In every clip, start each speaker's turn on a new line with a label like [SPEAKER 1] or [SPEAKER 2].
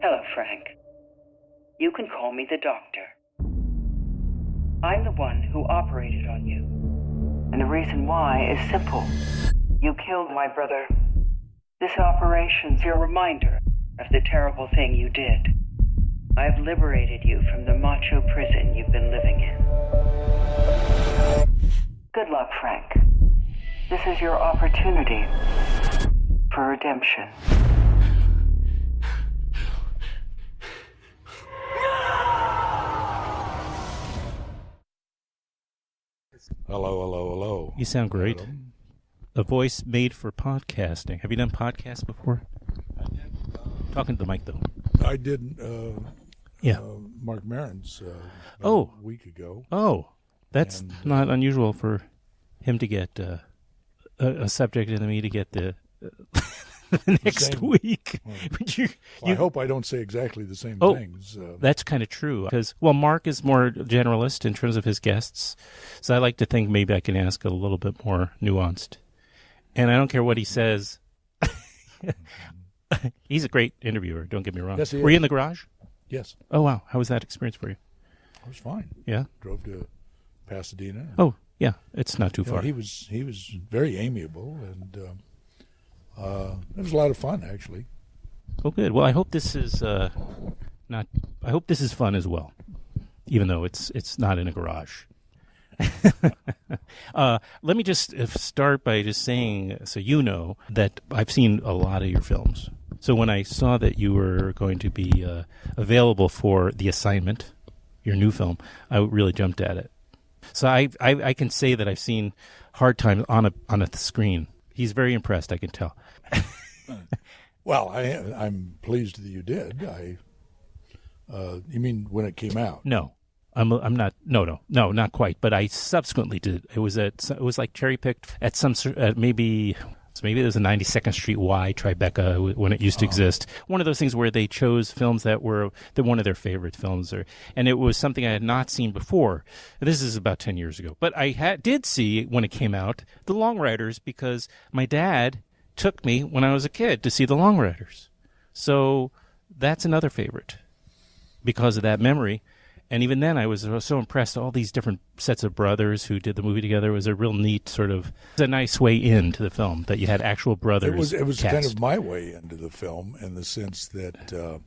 [SPEAKER 1] Hello, Frank. You can call me the doctor. I'm the one who operated on you. And the reason why is simple. You killed my brother. This operation's your reminder of the terrible thing you did. I've liberated you from the macho prison you've been living in. Good luck, Frank. This is your opportunity for redemption.
[SPEAKER 2] Hello.
[SPEAKER 3] You sound great.
[SPEAKER 2] Adam.
[SPEAKER 3] A voice made for podcasting. Have you done podcasts before?
[SPEAKER 2] I did.
[SPEAKER 3] Talking to the mic, though.
[SPEAKER 2] I did. Mark Maron's a week ago.
[SPEAKER 3] Oh, that's not unusual for him to get a subject and me to get the next week.
[SPEAKER 2] I hope I don't say exactly the same things.
[SPEAKER 3] That's kind of true. Because, Mark is more generalist in terms of his guests. So I like to think maybe I can ask a little bit more nuanced. And I don't care what he says. He's a great interviewer, don't get me wrong.
[SPEAKER 2] Yes,
[SPEAKER 3] Were you in the garage?
[SPEAKER 2] Yes.
[SPEAKER 3] Oh, wow. How was that experience for you?
[SPEAKER 2] It was fine.
[SPEAKER 3] Yeah?
[SPEAKER 2] Drove to Pasadena.
[SPEAKER 3] Oh, yeah. It's not too far.
[SPEAKER 2] He was very amiable, and it was a lot of fun, actually.
[SPEAKER 3] Oh, good. Well, I hope this is I hope this is fun as well, even though it's not in a garage. Let me just start by just saying, so you know, that I've seen a lot of your films. So when I saw that you were going to be available for The Assignment, your new film, I really jumped at it. So I can say that I've seen Hard Times on a screen. He's very impressed, I can tell.
[SPEAKER 2] Well, I'm pleased that you did. You mean when it came out?
[SPEAKER 3] No. I'm not. No, not quite. But I subsequently did. It was like cherry picked at some maybe it was a 92nd Street Y Tribeca when it used to exist. One of those things where they chose films that were one of their favorite films, and it was something I had not seen before. This is about 10 years ago, but I did see when it came out The Long Riders because my dad took me when I was a kid to see The Long Riders. So that's another favorite because of that memory. And even then, I was so impressed. All these different sets of brothers who did the movie together. It was a real neat a nice way into the film that you had actual brothers.
[SPEAKER 2] It was
[SPEAKER 3] cast.
[SPEAKER 2] kind of my way into the film in the sense that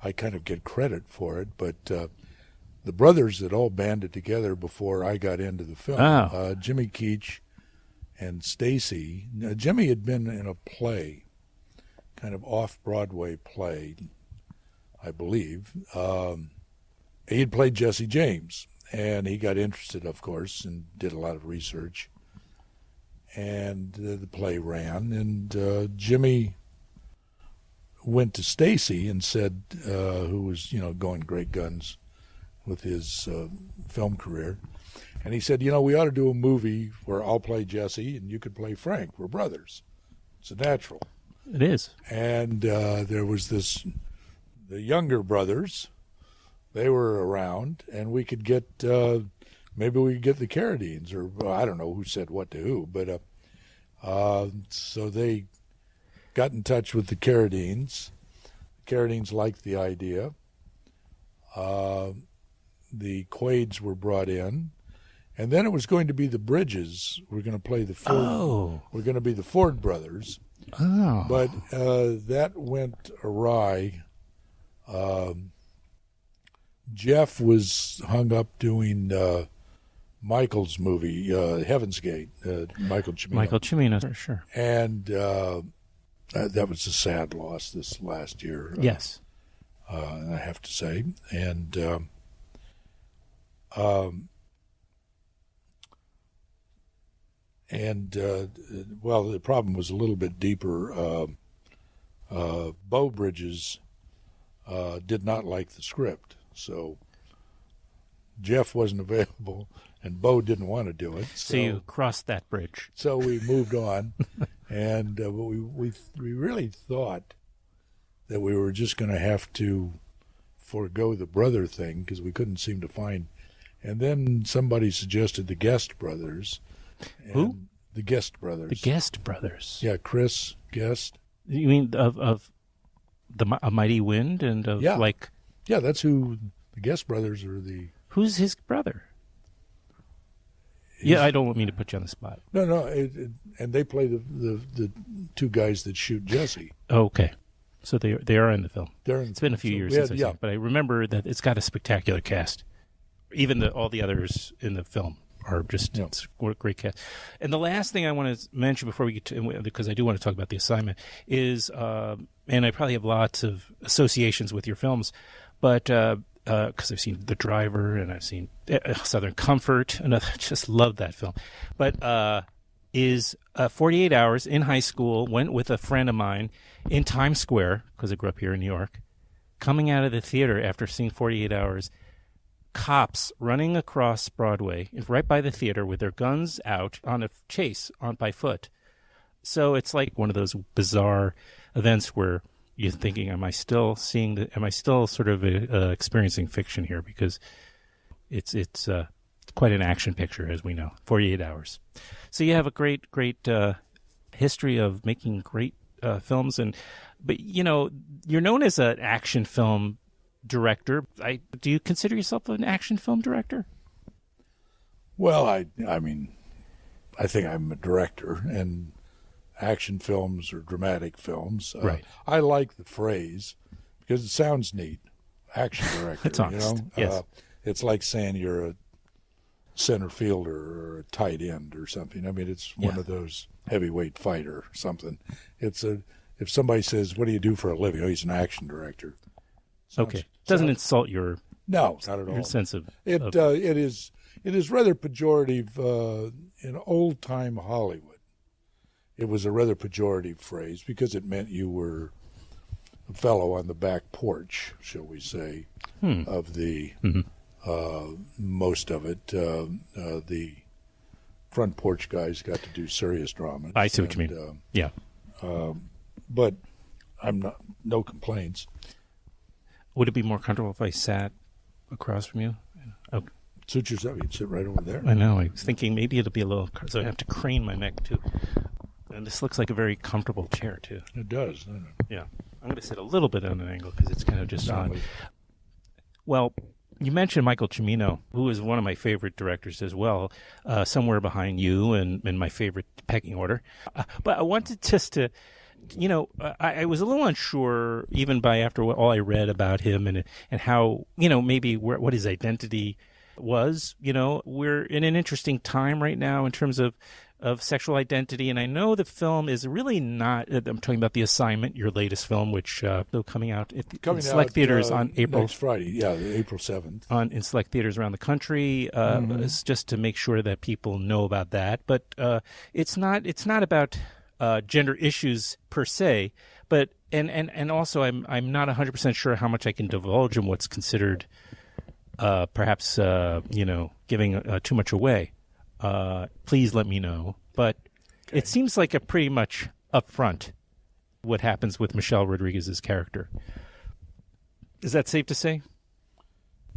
[SPEAKER 2] I kind of get credit for it. But the brothers that all banded together before I got into the film, Jimmy Keach and Stacy. Jimmy had been in a play, kind of off-Broadway play, I believe. He had played Jesse James, and he got interested, of course, and did a lot of research. And the play ran, and Jimmy went to Stacy and said, who was, going great guns with his film career, and he said, we ought to do a movie where I'll play Jesse and you could play Frank. We're brothers. It's a natural.
[SPEAKER 3] It is.
[SPEAKER 2] And there was the younger brothers. They were around, and we could get maybe we could get the Carradines, or I don't know who said what to who, but so they got in touch with the Carradines. The Carradines liked the idea. The Quaids were brought in, and then it was going to be the Bridges. We're going to play the Ford. We're going to be the Ford brothers.
[SPEAKER 3] Oh,
[SPEAKER 2] but that went awry. Jeff was hung up doing Michael's movie, Heaven's Gate, Michael Cimino.
[SPEAKER 3] Michael Cimino, sure.
[SPEAKER 2] And that was a sad loss this last year.
[SPEAKER 3] Yes.
[SPEAKER 2] I have to say. And the problem was a little bit deeper. Beau Bridges did not like the script. So Jeff wasn't available, and Beau didn't want to do it.
[SPEAKER 3] So you crossed that bridge.
[SPEAKER 2] So we moved on, and we really thought that we were just going to have to forego the brother thing because we couldn't seem to find. And then somebody suggested the Guest brothers.
[SPEAKER 3] Who?
[SPEAKER 2] The Guest brothers.
[SPEAKER 3] The Guest brothers.
[SPEAKER 2] Yeah, Chris Guest.
[SPEAKER 3] You mean of A Mighty Wind and of like...
[SPEAKER 2] Yeah, that's who the Guest brothers are.
[SPEAKER 3] Who's his brother? Yeah, I don't mean to put you on the spot.
[SPEAKER 2] No, and they play the two guys that shoot Jesse.
[SPEAKER 3] Oh, okay. So they are in the film.
[SPEAKER 2] It's
[SPEAKER 3] been a few years since I've seen it, but I remember that it's got a spectacular cast. Even all the others in the film are just it's what a great cast. And the last thing I want to mention before we get to, because I do want to talk about the assignment, is, and I probably have lots of associations with your films, but because I've seen The Driver and I've seen Southern Comfort, and I just love that film. But is 48 Hours in high school, went with a friend of mine in Times Square, because I grew up here in New York, coming out of the theater after seeing 48 Hours, cops running across Broadway right by the theater with their guns out on a chase by foot. So it's like one of those bizarre events where you're thinking, am I still sort of experiencing fiction here? Because it's quite an action picture, as we know, 48 Hours. So you have a great history of making great films, but you're known as an action film director. Do you consider yourself an action film director?
[SPEAKER 2] Well, I mean, I think I'm a director, and action films or dramatic films.
[SPEAKER 3] Right.
[SPEAKER 2] I like the phrase because it sounds neat. Action director.
[SPEAKER 3] It's honest. Yes.
[SPEAKER 2] It's like saying you're a center fielder or a tight end or something. I mean, it's one of those heavyweight fighter or something. If somebody says, "What do you do for a living?" Oh, he's an action director.
[SPEAKER 3] Doesn't insult your
[SPEAKER 2] not at all.
[SPEAKER 3] Your sense of
[SPEAKER 2] it. It is rather pejorative in old time Hollywood. It was a rather pejorative phrase because it meant you were a fellow on the back porch, shall we say, of the most of it. The front porch guys got to do serious dramas.
[SPEAKER 3] I see what you mean. Yeah.
[SPEAKER 2] But no complaints.
[SPEAKER 3] Would it be more comfortable if I sat across from you? Okay.
[SPEAKER 2] Suit yourself. You'd sit right over there.
[SPEAKER 3] I know. I was thinking maybe it'll be a little, so I have to crane my neck too. And this looks like a very comfortable chair too.
[SPEAKER 2] It does, doesn't it?
[SPEAKER 3] Yeah. I'm going to sit a little bit on an angle because it's kind of just on. Well, you mentioned Michael Cimino, who is one of my favorite directors as well, somewhere behind you and in my favorite pecking order. But I wanted just to, I was a little unsure even after all I read about him and how, maybe what his identity was. We're in an interesting time right now in terms of sexual identity, and I know the film is really not. I'm talking about The Assignment, your latest film, which will coming out in select theaters on April
[SPEAKER 2] next Friday. April 7th.
[SPEAKER 3] In select theaters around the country. It's just to make sure that people know about that. But it's not about gender issues per se. But and also I'm not 100% sure how much I can divulge in what's considered perhaps giving too much away. Please let me know. But It seems like a pretty much upfront what happens with Michelle Rodriguez's character. Is that safe to say?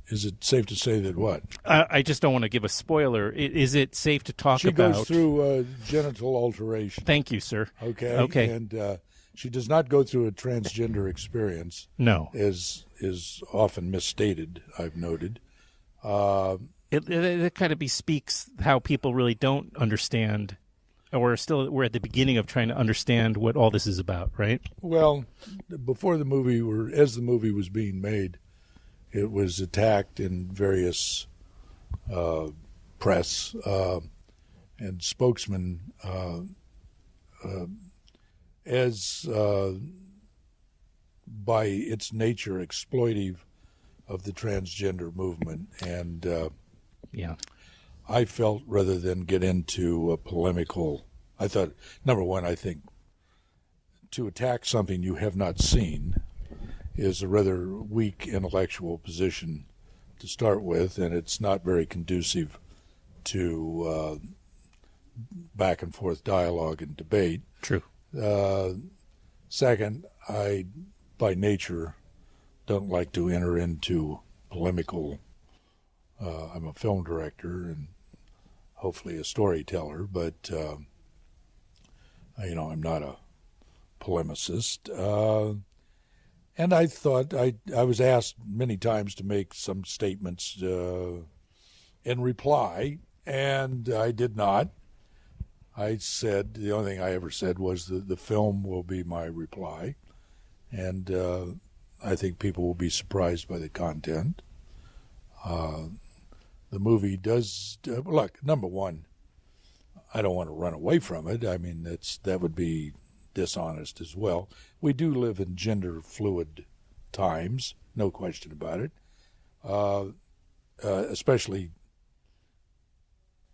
[SPEAKER 2] Is it safe to say that what?
[SPEAKER 3] I just don't want to give a spoiler. Is it safe to talk about?
[SPEAKER 2] She goes through genital alteration.
[SPEAKER 3] Thank you, sir.
[SPEAKER 2] Okay. And she does not go through a transgender experience.
[SPEAKER 3] No.
[SPEAKER 2] As is often misstated, I've noted.
[SPEAKER 3] It kind of bespeaks how people really don't understand, or we're at the beginning of trying to understand what all this is about, right?
[SPEAKER 2] Well, before the movie, or as the movie was being made, it was attacked in various press and spokesmen as by its nature exploitive of the transgender movement. And I felt rather than get into a polemical, I thought, number one, I think to attack something you have not seen is a rather weak intellectual position to start with, and it's not very conducive to back and forth dialogue and debate.
[SPEAKER 3] True.
[SPEAKER 2] Second, I, by nature, don't like to enter into polemical. I'm a film director and hopefully a storyteller, but I'm not a polemicist. And I thought I was asked many times to make some statements in reply, and I did not. I said, the only thing I ever said was the film will be my reply, and I think people will be surprised by the content. The movie does, look, number one, I don't want to run away from it. I mean, that would be dishonest as well. We do live in gender fluid times, no question about it, especially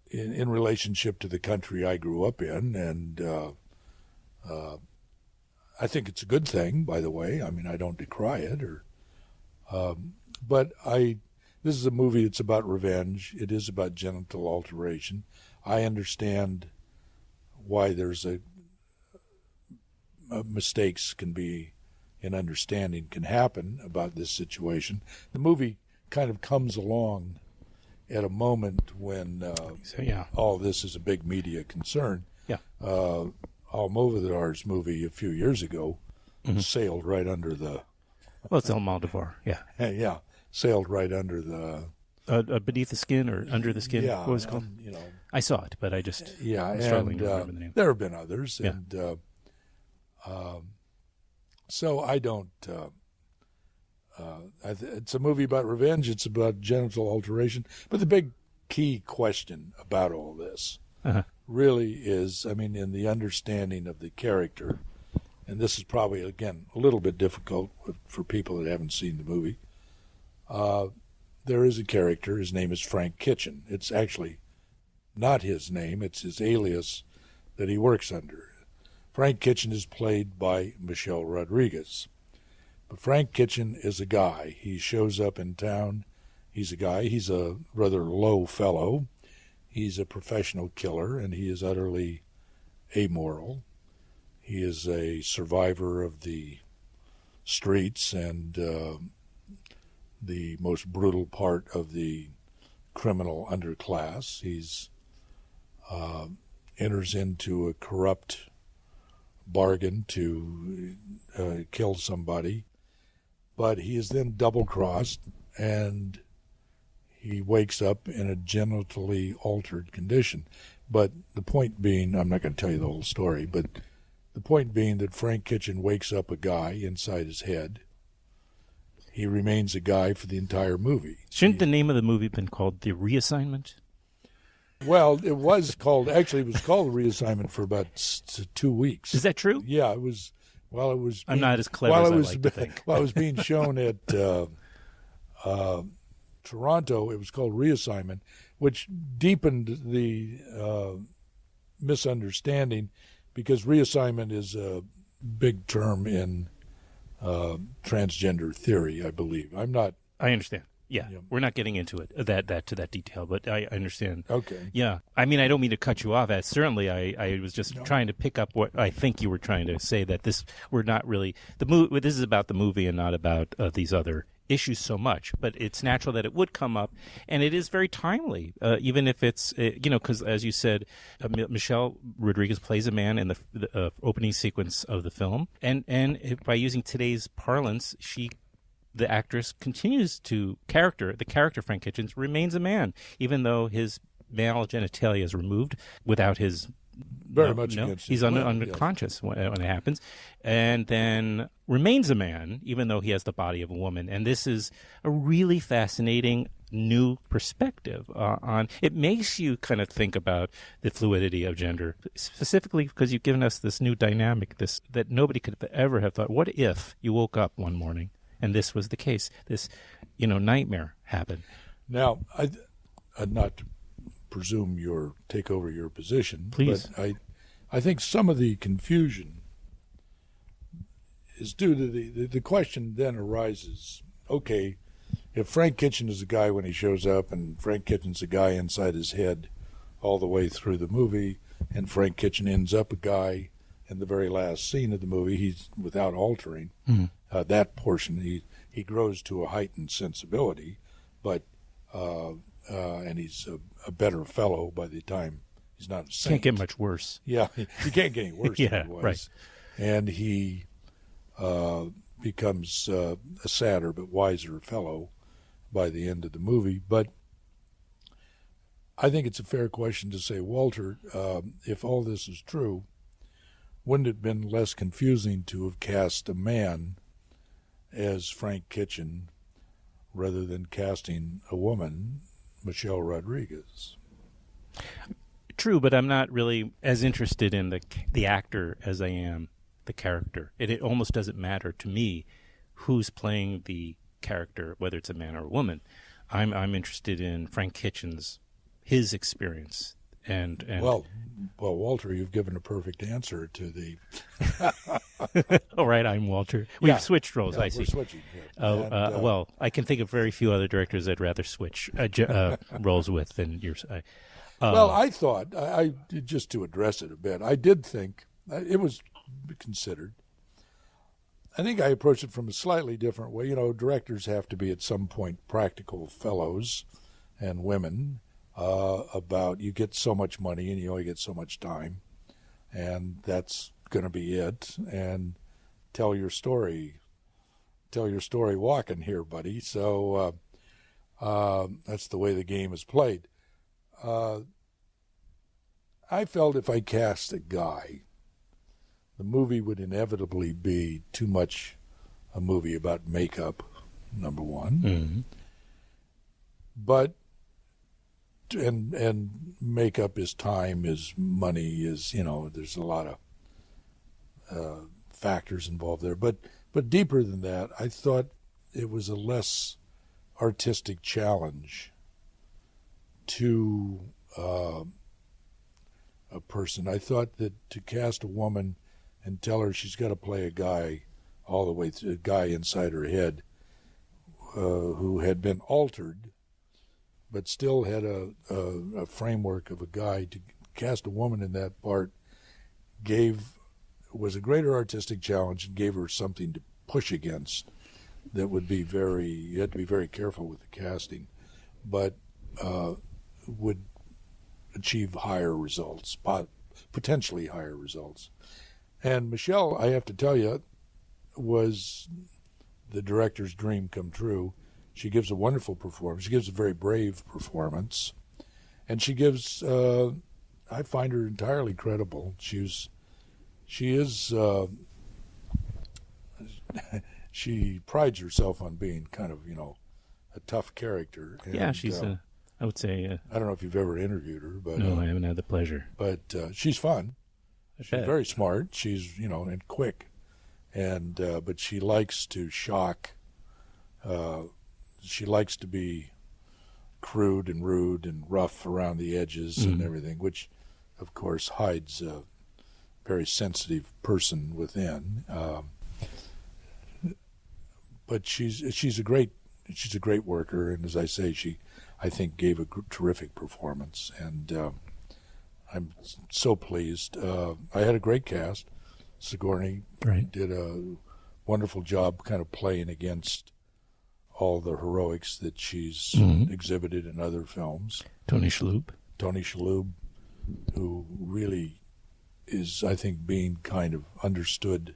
[SPEAKER 2] in relationship to the country I grew up in, and I think it's a good thing, by the way. I mean, I don't decry it, but this is a movie that's about revenge. It is about genital alteration. I understand why there's mistakes can be in understanding can happen about this situation. The movie kind of comes along at a moment when all this is a big media concern.
[SPEAKER 3] Yeah.
[SPEAKER 2] Almodovar's movie a few years ago sailed right under the...
[SPEAKER 3] Well, it's Almodovar, yeah.
[SPEAKER 2] Yeah, sailed right under the...
[SPEAKER 3] Beneath the Skin or Under the Skin?
[SPEAKER 2] Yeah.
[SPEAKER 3] What was it called? I saw it, but I just I'm struggling to remember the name.
[SPEAKER 2] There have been others,
[SPEAKER 3] yeah.
[SPEAKER 2] And so I don't... it's a movie about revenge. It's about genital alteration. But the big key question about all this really is, I mean, in the understanding of the character, and this is probably, again, a little bit difficult for people that haven't seen the movie. There is a character. His name is Frank Kitchen. It's actually not his name. It's his alias that he works under. Frank Kitchen is played by Michelle Rodriguez. But Frank Kitchen is a guy. He shows up in town. He's a guy. He's a rather low fellow. He's a professional killer, and he is utterly amoral. He is a survivor of the streets and the most brutal part of the criminal underclass. He's enters into a corrupt bargain to kill somebody, but he is then double-crossed, and he wakes up in a genitally altered condition. But the point being, I'm not going to tell you the whole story, but the point being that Frank Kitchen wakes up a guy inside his head. He remains a guy for the entire movie.
[SPEAKER 3] Shouldn't the name of the movie been called The Reassignment?
[SPEAKER 2] Well, it was called Reassignment for about 2 weeks.
[SPEAKER 3] Is that true?
[SPEAKER 2] Yeah, it was. Well, it was.
[SPEAKER 3] I'm not as clever as I like to think.
[SPEAKER 2] While it was being shown at Toronto, it was called Reassignment, which deepened the misunderstanding, because reassignment is a big term in transgender theory, I believe.
[SPEAKER 3] I understand. Yeah, we're not getting into it to that detail, but I understand.
[SPEAKER 2] Okay.
[SPEAKER 3] Yeah, I mean, I don't mean to cut you off. Certainly, I was just trying to pick up what I think you were trying to say, that we're not really the movie. This is about the movie and not about these other issues so much. But it's natural that it would come up, and it is very timely, even if it's because as you said, Michelle Rodriguez plays a man in the opening sequence of the film, and by using today's parlance, the actress continues to the character Frank Kitchens remains a man, even though his male genitalia is removed without his
[SPEAKER 2] very much against
[SPEAKER 3] he's unconscious when it happens, and then remains a man even though he has the body of a woman. And this is a really fascinating new perspective on it. Makes you kind of think about the fluidity of gender, specifically because you've given us this new dynamic, that nobody could ever have thought. What if you woke up one morning and this was the case? This, nightmare happened.
[SPEAKER 2] Now, I'd not to presume take over your position,
[SPEAKER 3] please.
[SPEAKER 2] But I think some of the confusion is due to the question then arises, okay, if Frank Kitchen is a guy when he shows up, and Frank Kitchen's a guy inside his head all the way through the movie, and Frank Kitchen ends up a guy in the very last scene of the movie, he's without altering that portion. He grows to a heightened sensibility, but and he's a better fellow by the time he's not a saint.
[SPEAKER 3] Can't get much worse.
[SPEAKER 2] Yeah, he can't get any worse than he was.
[SPEAKER 3] Right.
[SPEAKER 2] And he becomes a sadder but wiser fellow by the end of the movie. But I think it's a fair question to say, Walter, if all this is true, wouldn't it have been less confusing to have cast a man as Frank Kitchen rather than casting a woman, Michelle Rodriguez?
[SPEAKER 3] True, but I'm not really as interested in the actor as I am the character. It almost doesn't matter to me who's playing the character, whether it's a man or a woman. I'm interested in Frank Kitchen's his experience. And
[SPEAKER 2] well, Walter, you've given a perfect answer to the.
[SPEAKER 3] All right, I'm Walter. We've switched roles. I see.
[SPEAKER 2] We're switching.
[SPEAKER 3] Yeah. Well, I can think of very few other directors I'd rather switch roles with than yours.
[SPEAKER 2] Well, I thought, I just to address it a bit, I did think it was considered. I think I approached it from a slightly different way. You know, directors have to be at some point practical fellows and women about you get so much money and you only get so much time, and that's going to be it. And tell your story walking here, buddy. So that's the way the game is played. I felt if I cast a guy, the movie would inevitably be too much a movie about makeup, number one.
[SPEAKER 3] Mm-hmm.
[SPEAKER 2] But and makeup is time, is money, is, you know, there's a lot of factors involved there. But deeper than that, I thought it was a less artistic challenge to a person. I thought that to cast a woman and tell her she's got to play a guy all the way through, a guy inside her head who had been altered but still had a framework of a guy, to cast a woman in that part was a greater artistic challenge and gave her something to push against that would be you had to be very careful with the casting, but would achieve higher results, potentially higher results. And Michelle, I have to tell you, was the director's dream come true. She gives a wonderful performance. She gives a very brave performance. And she gives, I find her entirely credible. She prides herself on being kind of, you know, a tough character. And,
[SPEAKER 3] yeah, she's I would say.
[SPEAKER 2] I don't know if you've ever interviewed her, but
[SPEAKER 3] no, I haven't had the pleasure.
[SPEAKER 2] But she's fun. She's very smart. She's, you know, and quick, and but she likes to shock. She likes to be crude and rude and rough around the edges and everything, which, of course, hides a very sensitive person within. But she's a great worker, and as I say, I think gave a terrific performance, and I'm so pleased. I had a great cast. Sigourney did a wonderful job kind of playing against all the heroics that she's exhibited in other films.
[SPEAKER 3] Tony
[SPEAKER 2] Shalhoub, who really is, I think, being kind of understood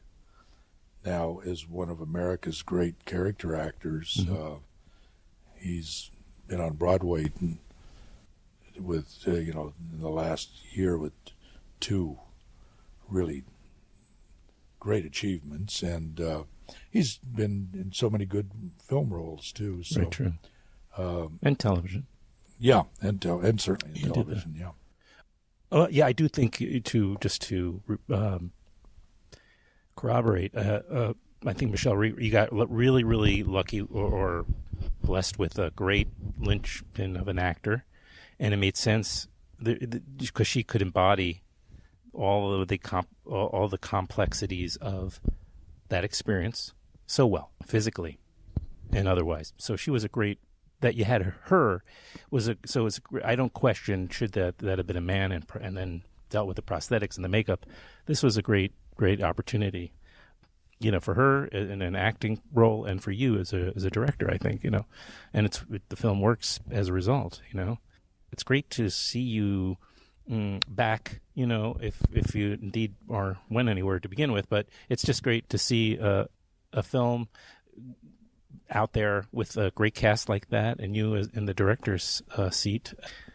[SPEAKER 2] now as one of America's great character actors. He's been on Broadway with, you know, in the last year with 2 really great achievements, and he's been in so many good film roles too. So,
[SPEAKER 3] very true. And television.
[SPEAKER 2] Yeah, and certainly in television. Yeah.
[SPEAKER 3] Yeah, I do think to corroborate. I think Michelle, you got really, really lucky or blessed with a great linchpin of an actor, and it made sense because she could embody all the complexities of that experience so well, physically and otherwise. So she was a great. That you had her was a. So it's. I don't question should that have been a man and then dealt with the prosthetics and the makeup. This was a great opportunity, you know, for her in an acting role and for you as a director, I think, you know, and the film works as a result, you know. It's great to see you back, you know, if you indeed went anywhere to begin with, but it's just great to see a film out there with a great cast like that, and you in the director's seat.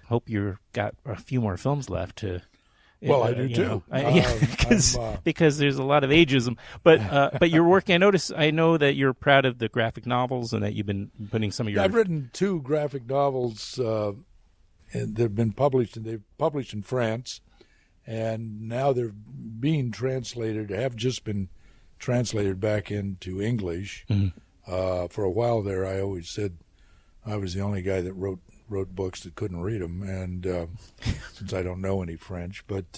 [SPEAKER 3] Hope you've got a few more films left to.
[SPEAKER 2] Well, I do too.
[SPEAKER 3] Because there's a lot of ageism, but you're working. I know that you're proud of the graphic novels and that you've been putting some of your.
[SPEAKER 2] I've written 2 graphic novels, and they've been published, and they've published in France, and now they're being translated. Have just been translated back into English. Mm-hmm. For a while there, I always said I was the only guy that wrote books that couldn't read them, and since I don't know any French, but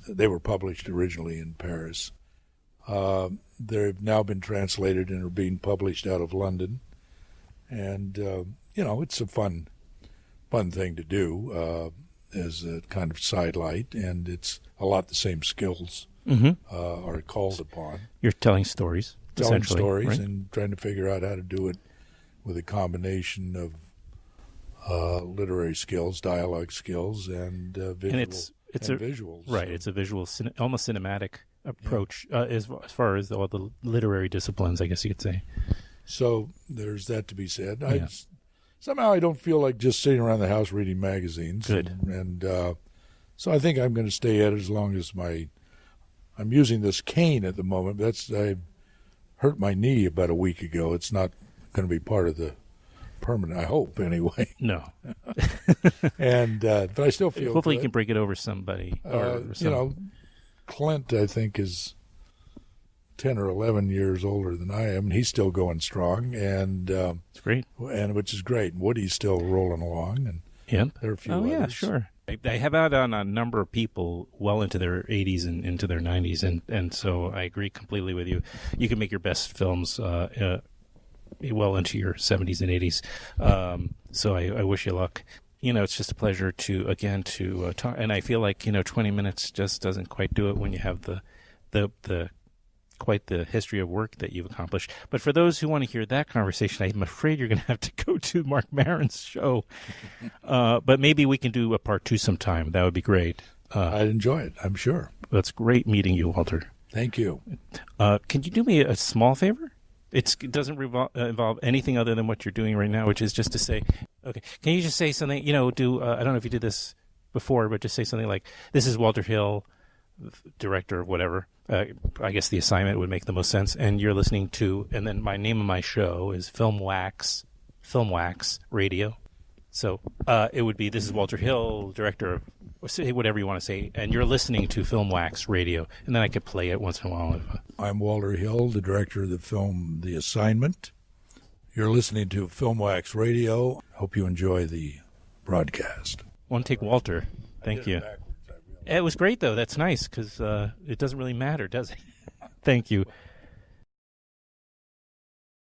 [SPEAKER 2] they were published originally in Paris. They've now been translated and are being published out of London, and it's a fun thing to do as a kind of sidelight, and it's a lot the same skills are called upon.
[SPEAKER 3] You're telling stories, right?
[SPEAKER 2] And trying to figure out how to do it with a combination of literary skills, dialogue skills, and visuals.
[SPEAKER 3] Right, it's a visual, almost cinematic approach as far as all the literary disciplines, I guess you could say.
[SPEAKER 2] So there's that to be said. Somehow I don't feel like just sitting around the house reading magazines.
[SPEAKER 3] Good.
[SPEAKER 2] And so I think I'm going to stay at it as long as I'm using this cane at the moment. I hurt my knee about a week ago. It's not going to be part of the permanent, I hope, anyway.
[SPEAKER 3] No.
[SPEAKER 2] And but I still feel
[SPEAKER 3] hopefully
[SPEAKER 2] good.
[SPEAKER 3] You can break it over somebody.
[SPEAKER 2] Clint, I think, is 10 or 11 years older than I am, and he's still going strong, and
[SPEAKER 3] it's great.
[SPEAKER 2] And which is great. Woody's still rolling along, and there are a few others.
[SPEAKER 3] Yeah, sure. I have out on a number of people well into their 80s and into their 90s, and so I agree completely with you. You can make your best films well into your 70s and 80s. So I wish you luck. It's just a pleasure to talk. And I feel like 20 minutes just doesn't quite do it when you have the quite the history of work that you've accomplished. But for those who want to hear that conversation, I'm afraid you're going to have to go to Mark Maron's show. But maybe we can do a part 2 sometime. That would be great.
[SPEAKER 2] I'd enjoy it, I'm sure.
[SPEAKER 3] That's great meeting you, Walter.
[SPEAKER 2] Thank you.
[SPEAKER 3] Can you do me a small favor? It doesn't involve anything other than what you're doing right now, which is just to say, okay, can you just say something, I don't know if you did this before, but just say something like, this is Walter Hill, director of whatever. I guess the assignment would make the most sense. And you're listening to, and then my name of my show is Filmwax Radio. So it would be, this is Walter Hill, director of, say whatever you want to say, and you're listening to Filmwax Radio. And then I could play it once in a while.
[SPEAKER 2] I'm Walter Hill, the director of the film The Assignment. You're listening to Filmwax Radio. Hope you enjoy the broadcast.
[SPEAKER 3] One take, Walter. Thank you. It was great, though. That's nice, because it doesn't really matter, does it? Thank you.